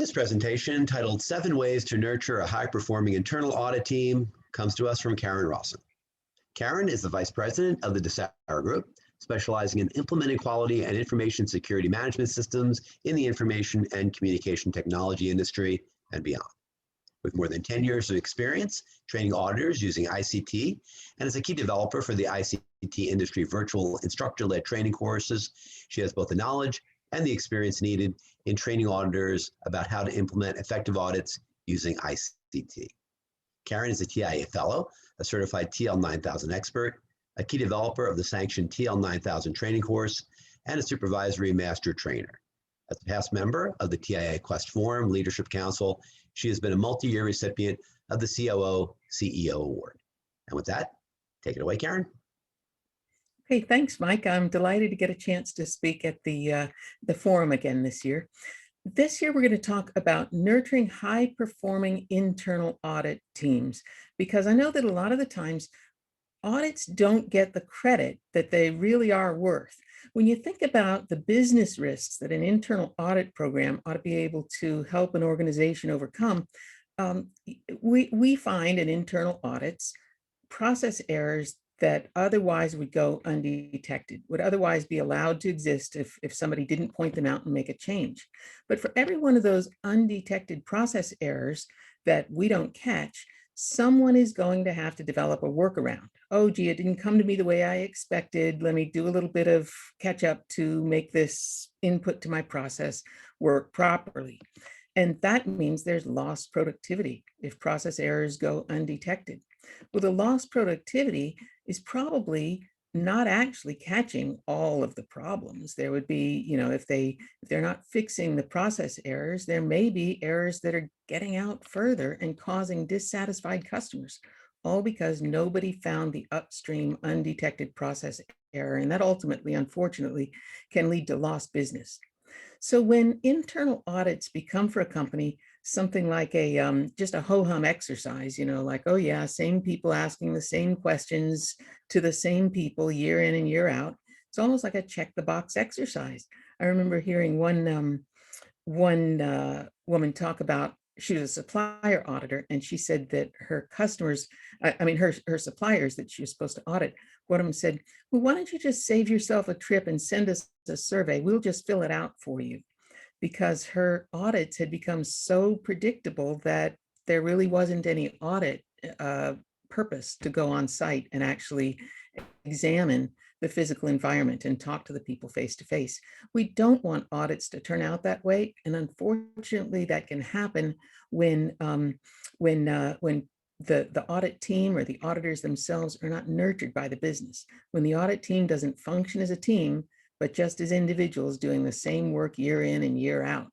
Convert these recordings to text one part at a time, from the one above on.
This presentation, titled 7 Ways to Nurture a High-Performing Internal Audit Team, comes to us from Karen Rawson. Karen is the Vice President of the Exemplar Group, specializing in implementing quality and information security management systems in the information and communication technology industry and beyond. With more than 10 years of experience training auditors using ICT, and as a key developer for the ICT industry virtual instructor-led training courses, she has both the knowledge and the experience needed in training auditors about how to implement effective audits using ICT. Karen is a TIA Fellow, a certified TL9000 expert, a key developer of the sanctioned TL9000 training course, and a supervisory master trainer. As a past member of the TIA Quest Forum Leadership Council, she has been a multi-year recipient of the COO CEO Award. And with that, take it away, Karen. Okay, thanks, Mike. I'm delighted to get a chance to speak at the forum again this year. This year, we're going to talk about nurturing high-performing internal audit teams, because I know that a lot of the times audits don't get the credit that they really are worth. When you think about the business risks that an internal audit program ought to be able to help an organization overcome, we find in internal audits process errors that otherwise would go undetected, would otherwise be allowed to exist if somebody didn't point them out and make a change. But for every one of those undetected process errors that we don't catch, someone is going to have to develop a workaround. Oh, gee, it didn't come to me the way I expected. Let me do a little bit of catch up to make this input to my process work properly. And that means there's lost productivity if process errors go undetected. Well, the lost productivity is probably not actually catching all of the problems. There would be, if they're not fixing the process errors, there may be errors that are getting out further and causing dissatisfied customers, all because nobody found the upstream undetected process error. And that ultimately, unfortunately, can lead to lost business. So when internal audits become for a company something like just a ho-hum exercise, like, oh yeah, same people asking the same questions to the same people year in and year out, it's almost like a check the box exercise. I remember hearing one woman talk about, she was a supplier auditor, and she said that her customers, her suppliers that she was supposed to audit, one of them said, well, why don't you just save yourself a trip and send us a survey? We'll just fill it out for you. Because her audits had become so predictable that there really wasn't any audit purpose to go on site and actually examine the physical environment and talk to the people face to face. We don't want audits to turn out that way. And unfortunately, that can happen when the audit team or the auditors themselves are not nurtured by the business. When the audit team doesn't function as a team, but just as individuals doing the same work year in and year out.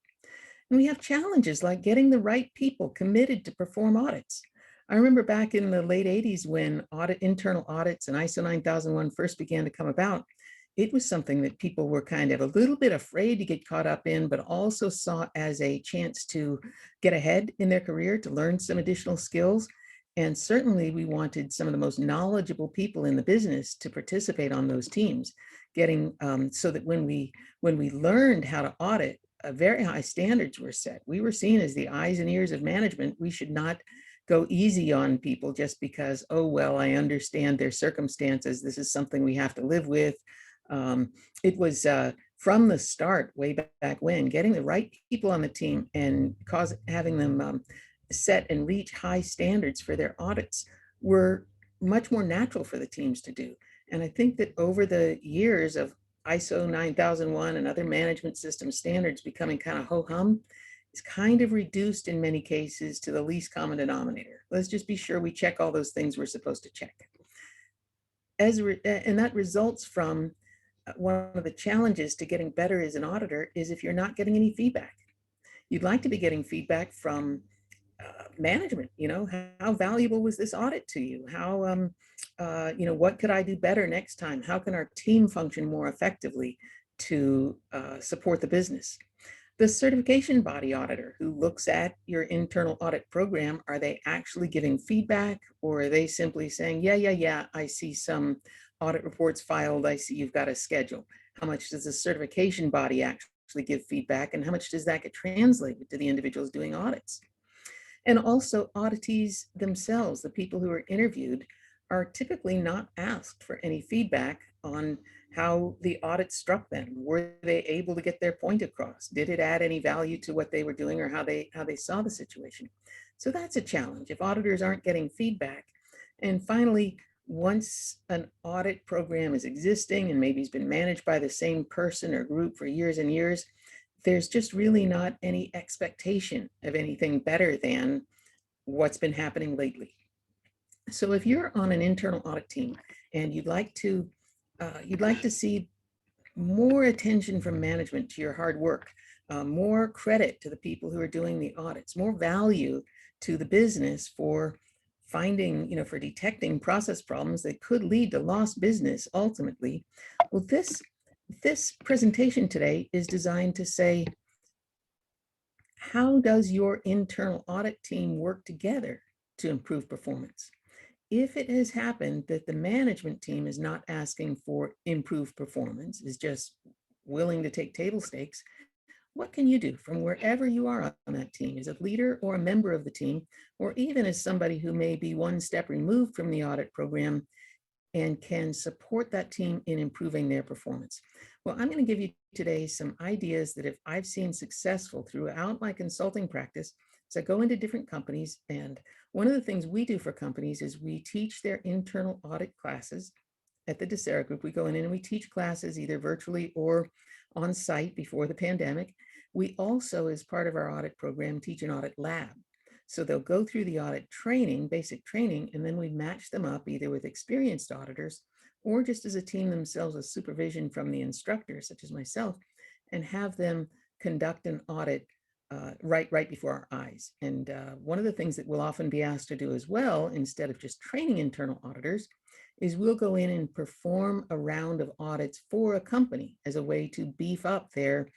And we have challenges like getting the right people committed to perform audits. I remember back in the late 80s when internal audits and ISO 9001 first began to come about, it was something that people were kind of a little bit afraid to get caught up in, but also saw as a chance to get ahead in their career, to learn some additional skills. And certainly we wanted some of the most knowledgeable people in the business to participate on those teams, getting so that when we learned how to audit, very high standards were set. We were seen as the eyes and ears of management. We should not go easy on people just because, oh, well, I understand their circumstances. This is something we have to live with. It was from the start, way back when, getting the right people on the team and having them set and reach high standards for their audits were much more natural for the teams to do. And I think that over the years of ISO 9001 and other management system standards becoming kind of ho-hum, it's kind of reduced in many cases to the least common denominator. Let's just be sure we check all those things we're supposed to check. And that results from one of the challenges to getting better as an auditor is if you're not getting any feedback. You'd like to be getting feedback from management, how valuable was this audit to you? How, what could I do better next time? How can our team function more effectively to support the business? The certification body auditor who looks at your internal audit program, are they actually giving feedback, or are they simply saying, yeah, I see some audit reports filed, I see you've got a schedule. How much does the certification body actually actually give feedback, and how much does that get translated to the individuals doing audits? And also auditees themselves, the people who are interviewed, are typically not asked for any feedback on how the audit struck them. Were they able to get their point across? Did it add any value to what they were doing or how they saw the situation? So that's a challenge if auditors aren't getting feedback. And finally, once an audit program is existing and maybe it's been managed by the same person or group for years and years, there's just really not any expectation of anything better than what's been happening lately. So if you're on an internal audit team and you'd like to see more attention from management to your hard work, more credit to the people who are doing the audits, more value to the business for finding, for detecting process problems that could lead to lost business ultimately. Well, this presentation today is designed to say, how does your internal audit team work together to improve performance? If it has happened that the management team is not asking for improved performance, is just willing to take table stakes, what can you do from wherever you are on that team as a leader or a member of the team, or even as somebody who may be one step removed from the audit program and can support that team in improving their performance? Well, I'm going to give you today some ideas that if I've seen successful throughout my consulting practice, so I go into different companies, and one of the things we do for companies is we teach their internal audit classes at the Desera Group. We go in and we teach classes either virtually or on site before the pandemic. We also, as part of our audit program, teach an audit lab. So they'll go through the audit training, basic training, and then we match them up either with experienced auditors or just as a team themselves with supervision from the instructor, such as myself, and have them conduct an audit right before our eyes. And one of the things that we'll often be asked to do as well, instead of just training internal auditors, is we'll go in and perform a round of audits for a company as a way to beef up their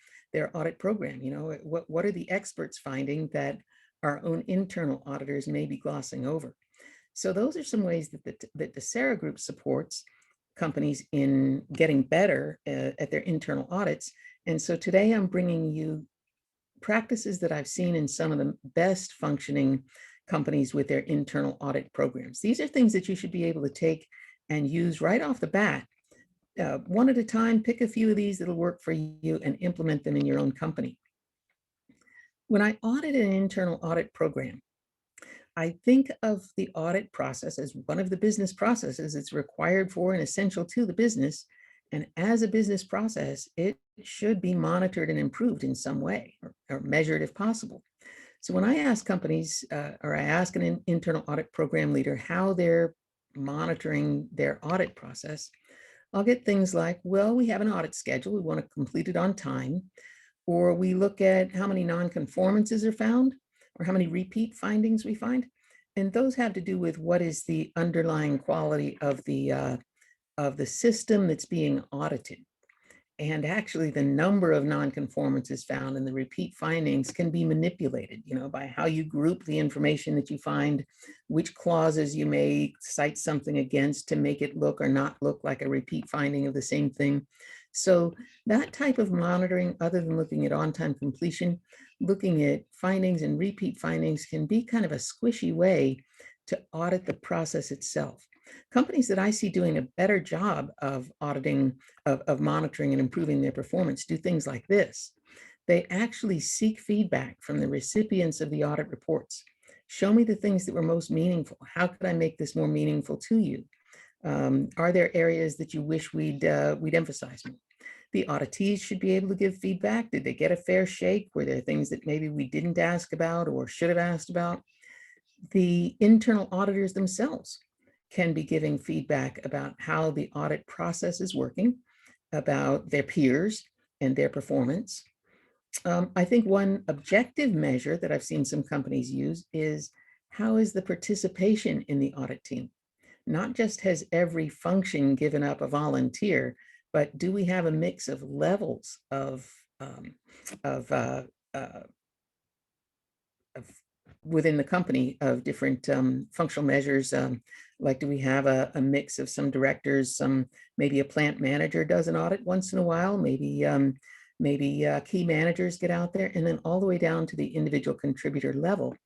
audit program. What are the experts finding that our own internal auditors may be glossing over? So those are some ways that the Desera Group supports companies in getting better at their internal audits. And so today I'm bringing you practices that I've seen in some of the best functioning companies with their internal audit programs. These are things that you should be able to take and use right off the bat. One at a time, pick a few of these that'll work for you and implement them in your own company. When I audit an internal audit program, I think of the audit process as one of the business processes it's required for and essential to the business. And as a business process, it should be monitored and improved in some way or measured if possible. So when I ask companies or I ask an internal audit program leader how they're monitoring their audit process, I'll get things like, well, we have an audit schedule. We want to complete it on time. Or we look at how many non-conformances are found or how many repeat findings we find. And those have to do with what is the underlying quality of the system that's being audited. And actually the number of non-conformances found and the repeat findings can be manipulated, by how you group the information that you find, which clauses you may cite something against to make it look or not look like a repeat finding of the same thing. So that type of monitoring, other than looking at on-time completion, looking at findings and repeat findings can be kind of a squishy way to audit the process itself. Companies that I see doing a better job of auditing, of monitoring and improving their performance do things like this. They actually seek feedback from the recipients of the audit reports. Show me the things that were most meaningful. How could I make this more meaningful to you? Are there areas that you wish we'd emphasize more? The auditees should be able to give feedback. Did they get a fair shake? Were there things that maybe we didn't ask about or should have asked about? The internal auditors themselves can be giving feedback about how the audit process is working, about their peers and their performance. I think one objective measure that I've seen some companies use is how is the participation in the audit team? Not just has every function given up a volunteer, but do we have a mix of levels of within the company of different functional measures? Like, do we have a mix of some directors, maybe a plant manager does an audit once in a while, maybe maybe key managers get out there, and then all the way down to the individual contributor level.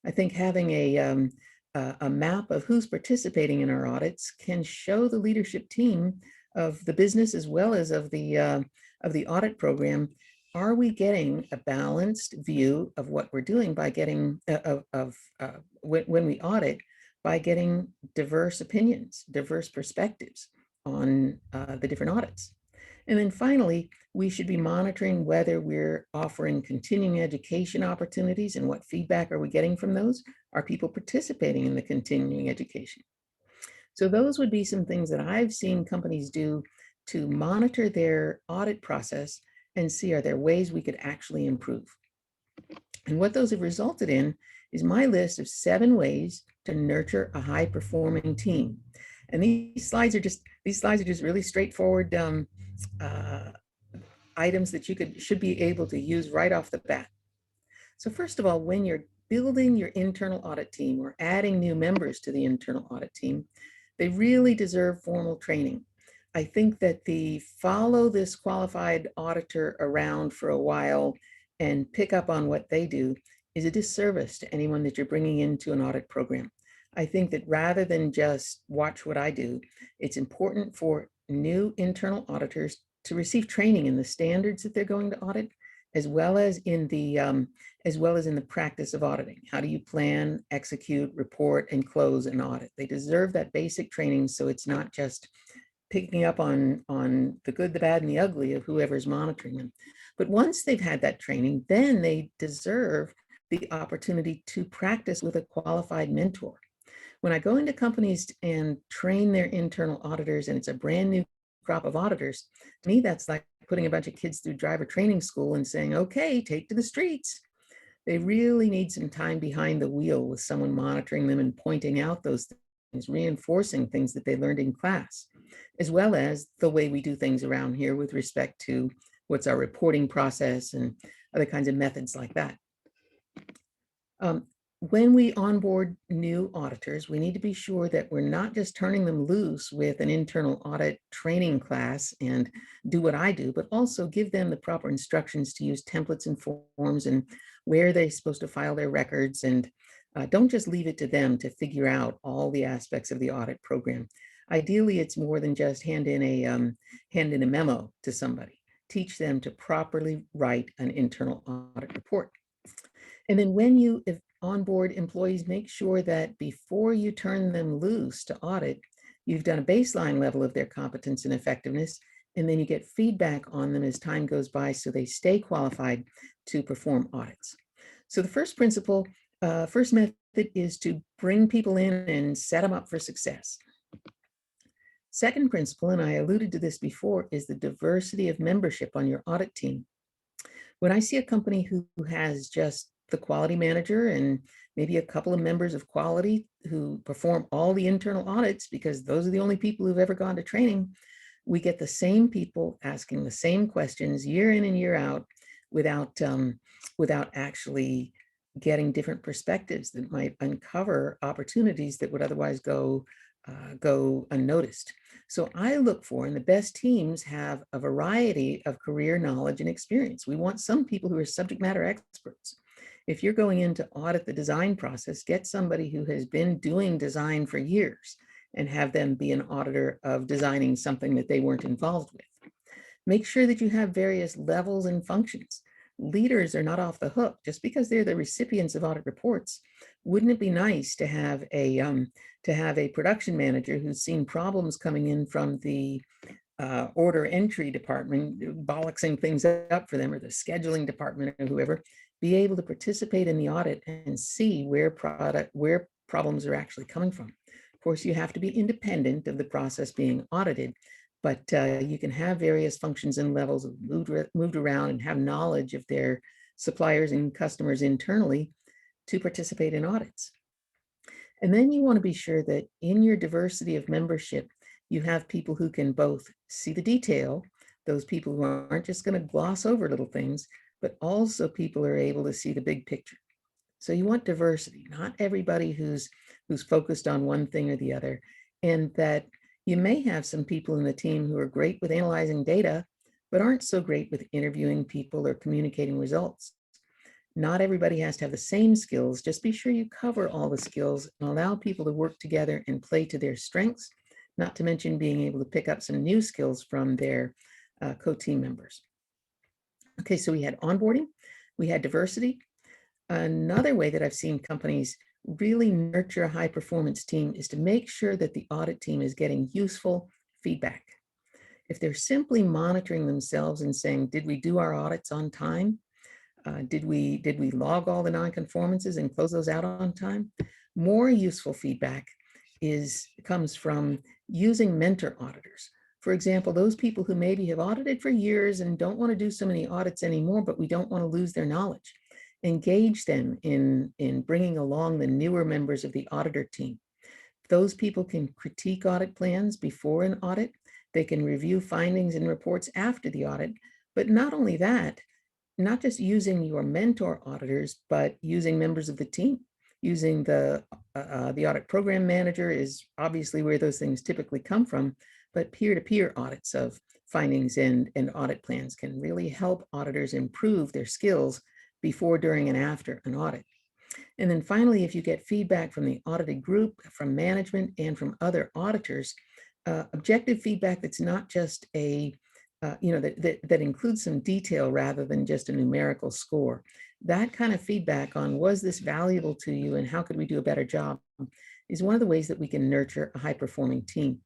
I think having a map of who's participating in our audits can show the leadership team of the business as well as of the audit program, are we getting a balanced view of what we're doing by getting when we audit, by getting diverse opinions, diverse perspectives on the different audits. And then finally, we should be monitoring whether we're offering continuing education opportunities and what feedback are we getting from those? Are people participating in the continuing education? So those would be some things that I've seen companies do to monitor their audit process and see, are there ways we could actually improve? And what those have resulted in is my list of 7 ways to nurture a high-performing team. And these slides are just really straightforward items that you should be able to use right off the bat. So first of all, when you're building your internal audit team or adding new members to the internal audit team, they really deserve formal training. I think that the follow this qualified auditor around for a while and pick up on what they do is a disservice to anyone that you're bringing into an audit program. I think that rather than just watch what I do, it's important for new internal auditors to receive training in the standards that they're going to audit, as well as in the practice of auditing. How do you plan, execute, report, and close an audit? They deserve that basic training, so it's not just picking up on the good, the bad, and the ugly of whoever's monitoring them. But once they've had that training, then they deserve the opportunity to practice with a qualified mentor. When I go into companies and train their internal auditors, and it's a brand new crop of auditors, to me, that's like putting a bunch of kids through driver training school and saying, okay, take to the streets. They really need some time behind the wheel with someone monitoring them and pointing out those things, reinforcing things that they learned in class, as well as the way we do things around here with respect to what's our reporting process and other kinds of methods like that. When we onboard new auditors, we need to be sure that we're not just turning them loose with an internal audit training class and do what I do, but also give them the proper instructions to use templates and forms and where they're supposed to file their records. And don't just leave it to them to figure out all the aspects of the audit program. Ideally, it's more than just hand in a memo to somebody. Teach them to properly write an internal audit report. And then when you onboard employees, make sure that before you turn them loose to audit, you've done a baseline level of their competence and effectiveness, and then you get feedback on them as time goes by so they stay qualified to perform audits. So the first principle, first method is to bring people in and set them up for success. Second principle, and I alluded to this before, is the diversity of membership on your audit team. When I see a company who has just the quality manager and maybe a couple of members of quality who perform all the internal audits, because those are the only people who've ever gone to training, we get the same people asking the same questions year in and year out without actually getting different perspectives that might uncover opportunities that would otherwise go unnoticed. So I look for, and the best teams have a variety of career knowledge and experience. We want some people who are subject matter experts. If you're going in to audit the design process, get somebody who has been doing design for years and have them be an auditor of designing something that they weren't involved with. Make sure that you have various levels and functions. Leaders are not off the hook just because they're the recipients of audit reports. Wouldn't it be nice to have a production manager who's seen problems coming in from the order entry department, bollocksing things up for them, or the scheduling department, or whoever, be able to participate in the audit and see where problems are actually coming from. Of course, you have to be independent of the process being audited, but you can have various functions and levels moved around and have knowledge of their suppliers and customers internally to participate in audits. And then you want to be sure that in your diversity of membership, you have people who can both see the detail, those people who aren't just going to gloss over little things, but also people are able to see the big picture. So you want diversity, not everybody who's focused on one thing or the other. And that you may have some people in the team who are great with analyzing data, but aren't so great with interviewing people or communicating results. Not everybody has to have the same skills. Just be sure you cover all the skills and allow people to work together and play to their strengths, not to mention being able to pick up some new skills from their co-team members. Okay, so we had onboarding, we had diversity. Another way that I've seen companies really nurture a high performance team is to make sure that the audit team is getting useful feedback. If they're simply monitoring themselves and saying, did we do our audits on time? Did we log all the nonconformances and close those out on time? More useful feedback comes from using mentor auditors. For example, those people who maybe have audited for years and don't want to do so many audits anymore, but we don't want to lose their knowledge. Engage them in bringing along the newer members of the auditor team. Those people can critique audit plans before an audit. They can review findings and reports after the audit. But not only that, not just using your mentor auditors, but using members of the team. Using the audit program manager is obviously where those things typically come from, but peer-to-peer audits of findings and audit plans can really help auditors improve their skills before, during, and after an audit. And then finally, if you get feedback from the audited group, from management, and from other auditors, objective feedback that's not just that includes some detail rather than just a numerical score. That kind of feedback on, was this valuable to you and how could we do a better job, is one of the ways that we can nurture a high-performing team.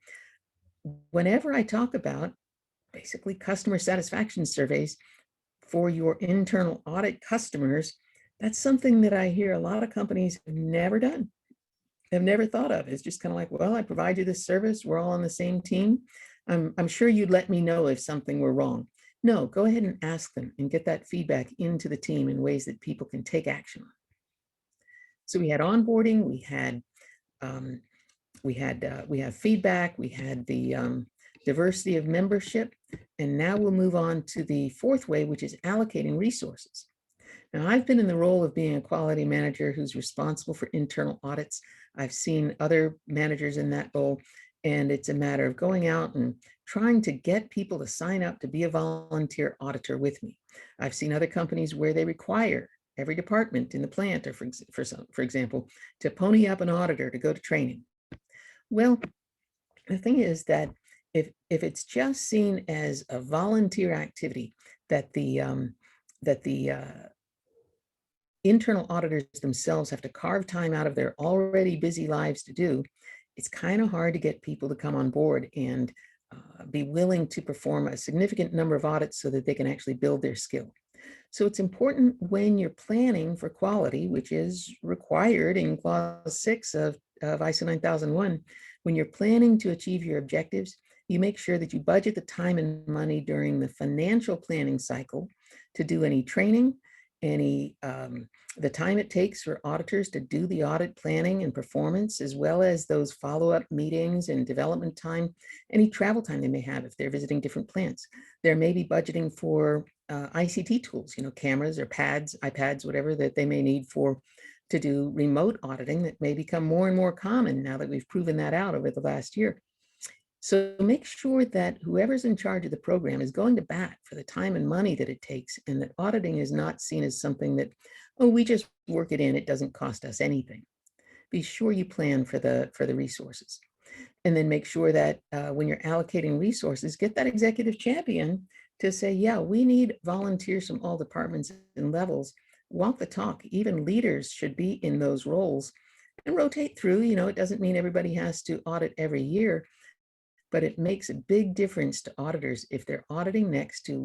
Whenever I talk about basically customer satisfaction surveys for your internal audit customers, that's something that I hear a lot of companies have never done, have never thought of. It's just kind of like, well, I provide you this service, we're all on the same team. I'm sure you'd let me know if something were wrong. No, go ahead and ask them and get that feedback into the team in ways that people can take action on. So we had onboarding, we have feedback, we had the diversity of membership, and now we'll move on to the fourth way, which is allocating resources. Now, I've been in the role of being a quality manager who's responsible for internal audits. I've seen other managers in that role, and it's a matter of going out and trying to get people to sign up to be a volunteer auditor with me. I've seen other companies where they require every department in the plant, or for example, to pony up an auditor to go to training. Well, the thing is that if it's just seen as a volunteer activity that the internal auditors themselves have to carve time out of their already busy lives to do, it's kind of hard to get people to come on board and be willing to perform a significant number of audits so that they can actually build their skill. So it's important when you're planning for quality, which is required in clause 6 of ISO 9001, when you're planning to achieve your objectives, you make sure that you budget the time and money during the financial planning cycle to do any training, the time it takes for auditors to do the audit planning and performance, as well as those follow-up meetings and development time, any travel time they may have if they're visiting different plants. There may be budgeting for ICT tools, cameras or pads, iPads, whatever that they may need to do remote auditing that may become more and more common now that we've proven that out over the last year. So make sure that whoever's in charge of the program is going to bat for the time and money that it takes, and that auditing is not seen as something that, oh, we just work it in, it doesn't cost us anything. Be sure you plan for the resources. And then make sure that when you're allocating resources, get that executive champion to say, yeah, we need volunteers from all departments and levels. Walk the talk. Even leaders should be in those roles and rotate through. It doesn't mean everybody has to audit every year, but it makes a big difference to auditors if they're auditing next to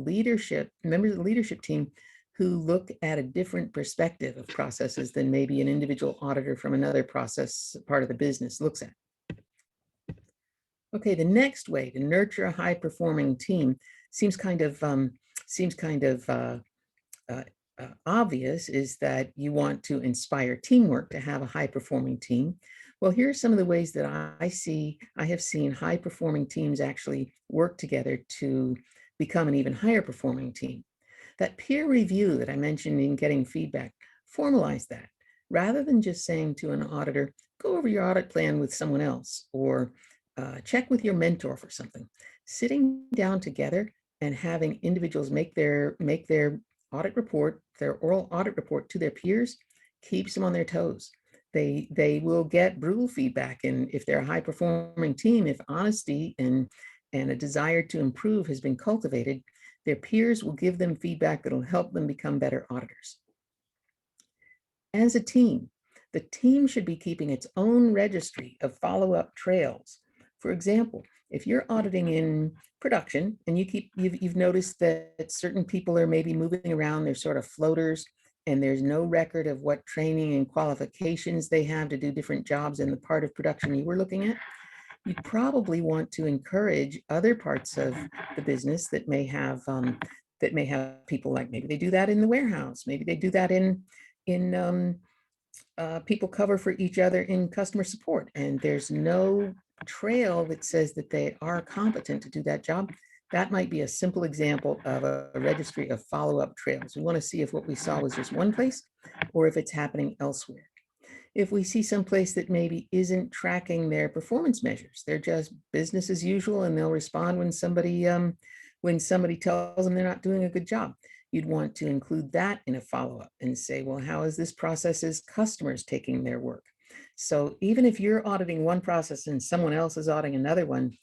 members of the leadership team who look at a different perspective of processes than maybe an individual auditor from another process part of the business looks at. Okay, the next way to nurture a high-performing team seems kind of obvious, is that you want to inspire teamwork to have a high-performing team. Well, here are some of the ways that I have seen high-performing teams actually work together to become an even higher-performing team. That peer review that I mentioned in getting feedback, formalize that. Rather than just saying to an auditor, go over your audit plan with someone else, or check with your mentor for something. Sitting down together, and having individuals make their audit report, their oral audit report to their peers, keeps them on their toes. They will get brutal feedback, and if they're a high performing team, if honesty and a desire to improve has been cultivated, their peers will give them feedback that will help them become better auditors. As a team, the team should be keeping its own registry of follow-up trails. For example, if you're auditing in production and you've noticed that certain people are maybe moving around, they're sort of floaters, and there's no record of what training and qualifications they have to do different jobs in the part of production you were looking at, you probably want to encourage other parts of the business that may have people, like maybe they do that in the warehouse, maybe they do that in people cover for each other in customer support, and there's no trail that says that they are competent to do that job. That might be a simple example of a registry of follow-up trails. We want to see if what we saw was just one place or if it's happening elsewhere. If we see someplace that maybe isn't tracking their performance measures, they're just business as usual, and they'll respond when somebody tells them they're not doing a good job. You'd want to include that in a follow-up and say, well, how is this process's customers taking their work? So even if you're auditing one process and someone else is auditing another one,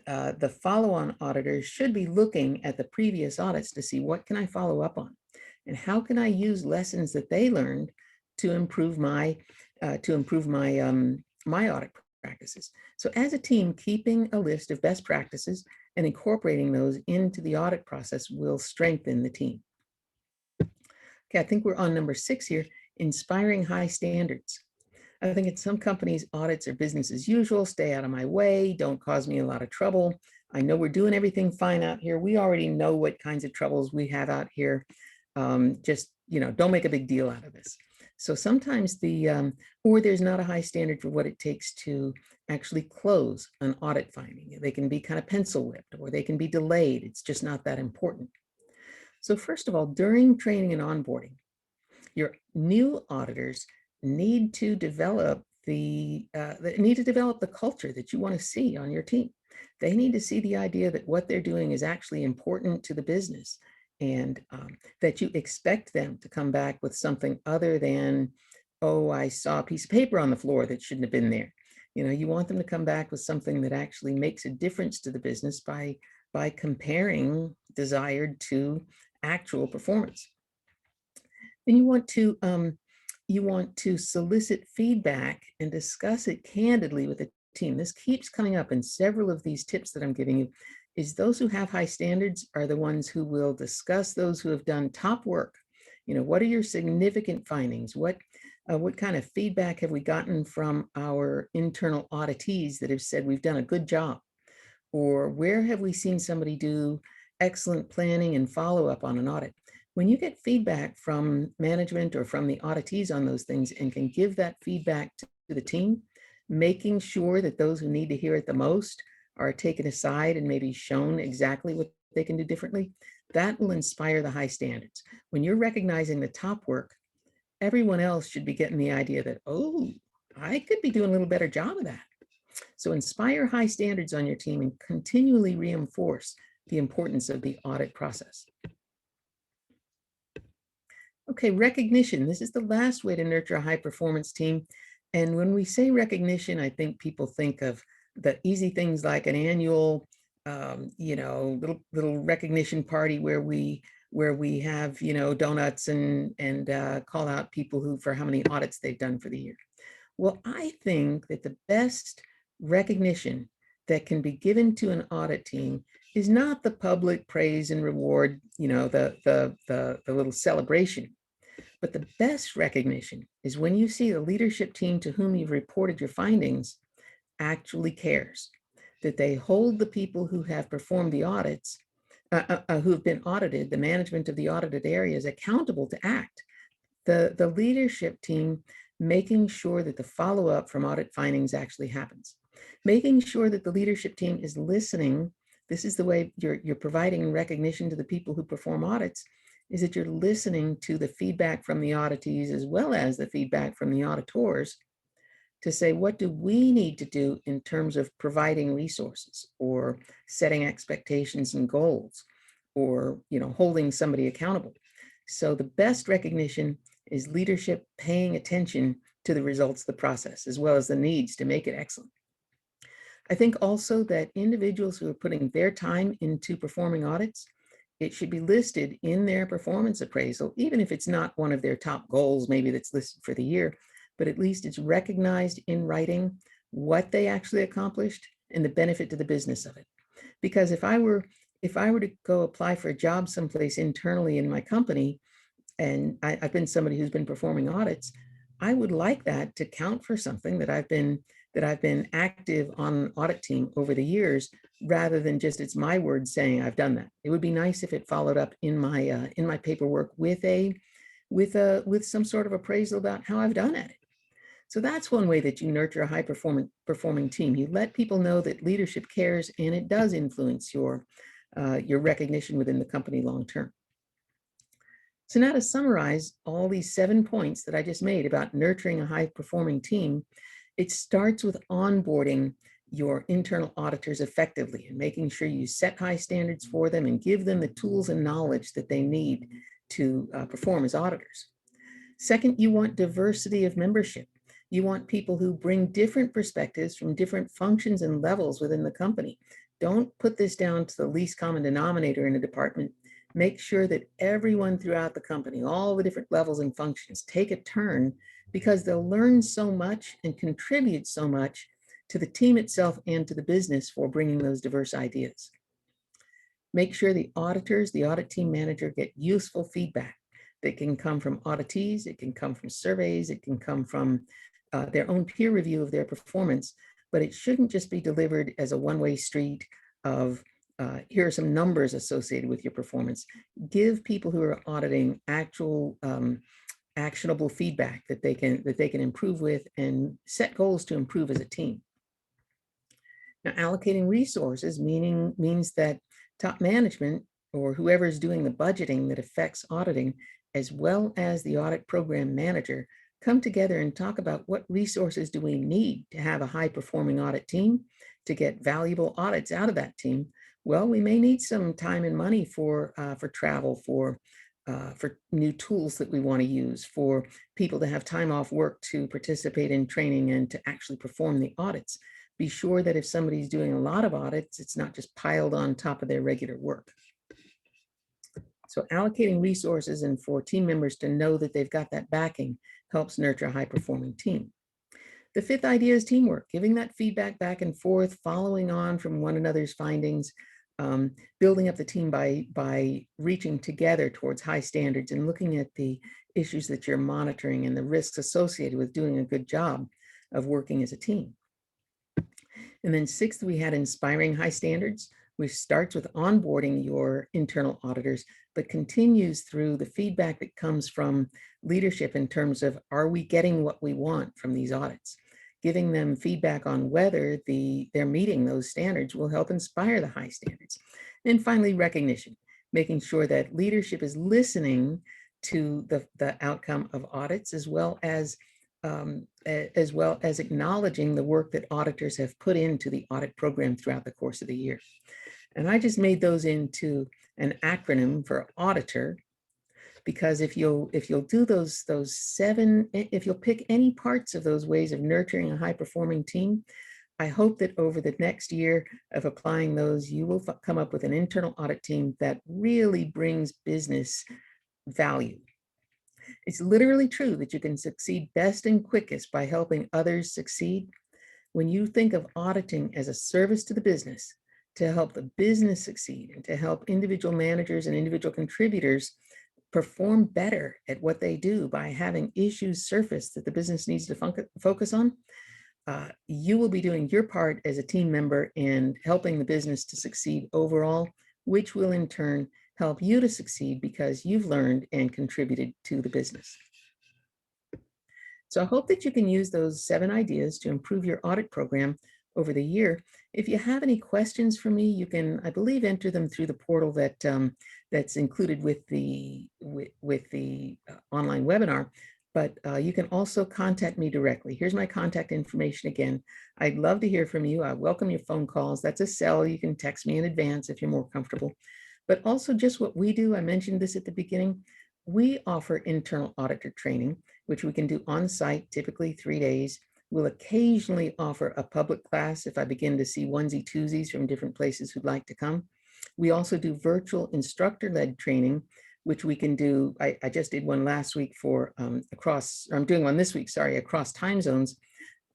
the follow-on auditors should be looking at the previous audits to see what can I follow up on, and how can I use lessons that they learned to improve my my audit practices. So as a team, keeping a list of best practices and incorporating those into the audit process will strengthen the team. Okay, I think we're on number 6 here, inspiring high standards. I think in some companies, audits are business as usual, stay out of my way, don't cause me a lot of trouble. I know we're doing everything fine out here. We already know what kinds of troubles we have out here. Just, don't make a big deal out of this. So sometimes or there's not a high standard for what it takes to actually close an audit finding. They can be kind of pencil whipped, or they can be delayed. It's just not that important. So first of all, during training and onboarding, your new auditors need to develop the culture that you want to see on your team. They need to see the idea that what they're doing is actually important to the business, and that you expect them to come back with something other than, oh, I saw a piece of paper on the floor that shouldn't have been there. You want them to come back with something that actually makes a difference to the business by comparing desired to actual performance. Then you want to solicit feedback and discuss it candidly with the team. This keeps coming up in several of these tips that I'm giving you. Is those who have high standards are the ones who will discuss those who have done top work. What are your significant findings? What kind of feedback have we gotten from our internal auditees that have said we've done a good job? Or where have we seen somebody do excellent planning and follow-up on an audit? When you get feedback from management or from the auditees on those things and can give that feedback to the team, making sure that those who need to hear it the most are taken aside and maybe shown exactly what they can do differently, that will inspire the high standards. When you're recognizing the top work, everyone else should be getting the idea that, oh, I could be doing a little better job of that. So inspire high standards on your team and continually reinforce the importance of the audit process. Okay, recognition. This is the last way to nurture a high performance team. And when we say recognition, I think people think of the easy things like an annual, little recognition party where we have, donuts and call out people for how many audits they've done for the year. Well, I think that the best recognition that can be given to an audit team is not the public praise and reward, the little celebration. But the best recognition is when you see the leadership team to whom you've reported your findings actually cares, that they hold the people who have performed the audits, who have been audited, the management of the audited areas, accountable to act. The leadership team making sure that the follow-up from audit findings actually happens, making sure that the leadership team is listening. This is the way you're providing recognition to the people who perform audits, is that you're listening to the feedback from the auditees as well as the feedback from the auditors to say, what do we need to do in terms of providing resources or setting expectations and goals? or holding somebody accountable. So the best recognition is leadership paying attention to the results of the process, as well as the needs to make it excellent. I think also that individuals who are putting their time into performing audits, it should be listed in their performance appraisal, even if it's not one of their top goals, maybe that's listed for the year, but at least it's recognized in writing what they actually accomplished and the benefit to the business of it. Because if I were to go apply for a job someplace internally in my company, and I've been somebody who's been performing audits, I would like that to count for something that I've been active on an audit team over the years, rather than just it's my word saying I've done that. It would be nice if it followed up in my paperwork with some sort of appraisal about how I've done at it. So that's one way that you nurture a high performing team. You let people know that leadership cares, and it does influence your recognition within the company long term. So now to summarize all these 7 points that I just made about nurturing a high-performing team, it starts with onboarding your internal auditors effectively and making sure you set high standards for them and give them the tools and knowledge that they need to perform as auditors. Second, you want diversity of membership. You want people who bring different perspectives from different functions and levels within the company. Don't put this down to the least common denominator in a department. Make sure that everyone throughout the company, all the different levels and functions, take a turn, because they'll learn so much and contribute so much to the team itself and to the business for bringing those diverse ideas. Make sure the auditors, the audit team manager, get useful feedback that can come from auditees, it can come from surveys, it can come from their own peer review of their performance, but it shouldn't just be delivered as a one-way street of here are some numbers associated with your performance. Give people who are auditing actual actionable feedback that they can improve with, and set goals to improve as a team. Now, allocating resources means that top management, or whoever is doing the budgeting that affects auditing, as well as the audit program manager, come together and talk about what resources do we need to have a high-performing audit team, to get valuable audits out of that team. Well, we may need some time and money for travel, for new tools that we want to use, for people to have time off work to participate in training and to actually perform the audits. Be sure that if somebody's doing a lot of audits, it's not just piled on top of their regular work. So allocating resources and for team members to know that they've got that backing helps nurture a high-performing team. The fifth idea is teamwork, giving that feedback back and forth, following on from one another's findings, building up the team by reaching together towards high standards and looking at the issues that you're monitoring and the risks associated with doing a good job of working as a team. And then sixth, we had inspiring high standards, which starts with onboarding your internal auditors, but continues through the feedback that comes from leadership in terms of, are we getting what we want from these audits? Giving them feedback on whether they're meeting those standards will help inspire the high standards. And finally, recognition, making sure that leadership is listening to the outcome of audits, as well as acknowledging the work that auditors have put into the audit program throughout the course of the year. And I just made those into an acronym for auditor, because if you'll do those seven, if you'll pick any parts of those ways of nurturing a high-performing team, I hope that over the next year of applying those, you will come up with an internal audit team that really brings business value. It's literally true that you can succeed best and quickest by helping others succeed. When you think of auditing as a service to the business, to help the business succeed and to help individual managers and individual contributors perform better at what they do by having issues surface that the business needs to focus on, you will be doing your part as a team member in helping the business to succeed overall, which will in turn help you to succeed because you've learned and contributed to the business. So I hope that you can use those 7 ideas to improve your audit program over the year. If you have any questions for me, you can, I believe, enter them through the portal that that's included with the online webinar. But you can also contact me directly. Here's my contact information again. I'd love to hear from you. I welcome your phone calls. That's a cell. You can text me in advance if you're more comfortable. but also just what we do. I mentioned this at the beginning. We offer internal auditor training, which we can do on site, typically 3 days. We'll occasionally offer a public class if I begin to see onesie twosies from different places who'd like to come. We also do virtual instructor-led training, which we can do. I just did one last week for I'm doing one this week, sorry, across time zones.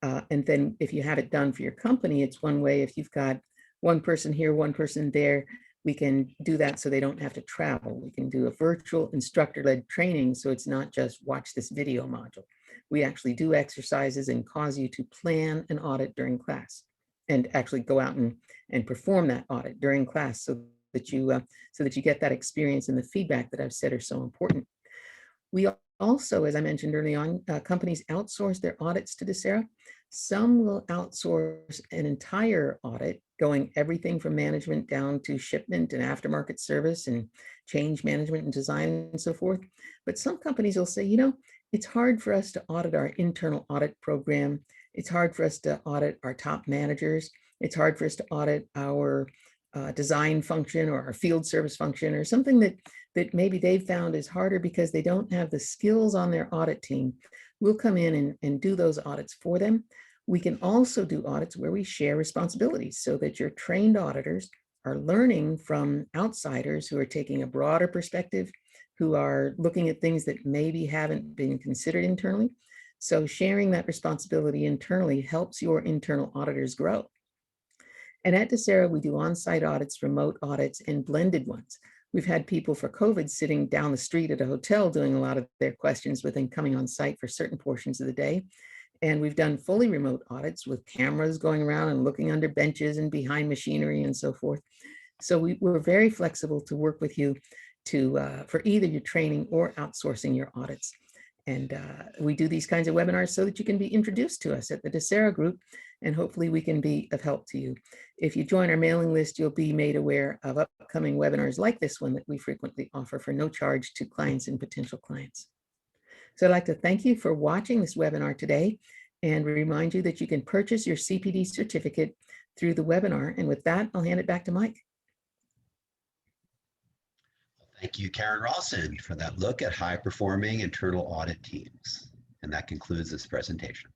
And then if you have it done for your company, it's one way. If you've got one person here, one person there, we can do that so they don't have to travel. We can do a virtual instructor-led training, so it's not just watch this video module. We actually do exercises and cause you to plan an audit during class and actually go out and perform that audit during class so that you get that experience and the feedback that I've said are so important. We also, as I mentioned early on, companies outsource their audits to Disera. Some will outsource an entire audit, going everything from management down to shipment and aftermarket service and change management and design and so forth. But some companies will say, it's hard for us to audit our internal audit program. It's hard for us to audit our top managers. It's hard for us to audit our design function or our field service function, or something that maybe they've found is harder because they don't have the skills on their audit team. We'll come in and do those audits for them. We can also do audits where we share responsibilities so that your trained auditors are learning from outsiders who are taking a broader perspective, who are looking at things that maybe haven't been considered internally. So sharing that responsibility internally helps your internal auditors grow. And at Disera, we do on-site audits, remote audits, and blended ones. We've had people for COVID sitting down the street at a hotel doing a lot of their questions, but then coming on site for certain portions of the day. And we've done fully remote audits with cameras going around and looking under benches and behind machinery and so forth. So we're very flexible to work with you for either your training or outsourcing your audits. And we do these kinds of webinars so that you can be introduced to us at the Disera group, and hopefully we can be of help to you. If you join our mailing list, you'll be made aware of upcoming webinars like this one that we frequently offer for no charge to clients and potential clients. So I'd like to thank you for watching this webinar today and remind you that you can purchase your CPD certificate through the webinar. And with that, I'll hand it back to Mike. Thank you, Karen Rawson, for that look at high-performing internal audit teams. And that concludes this presentation.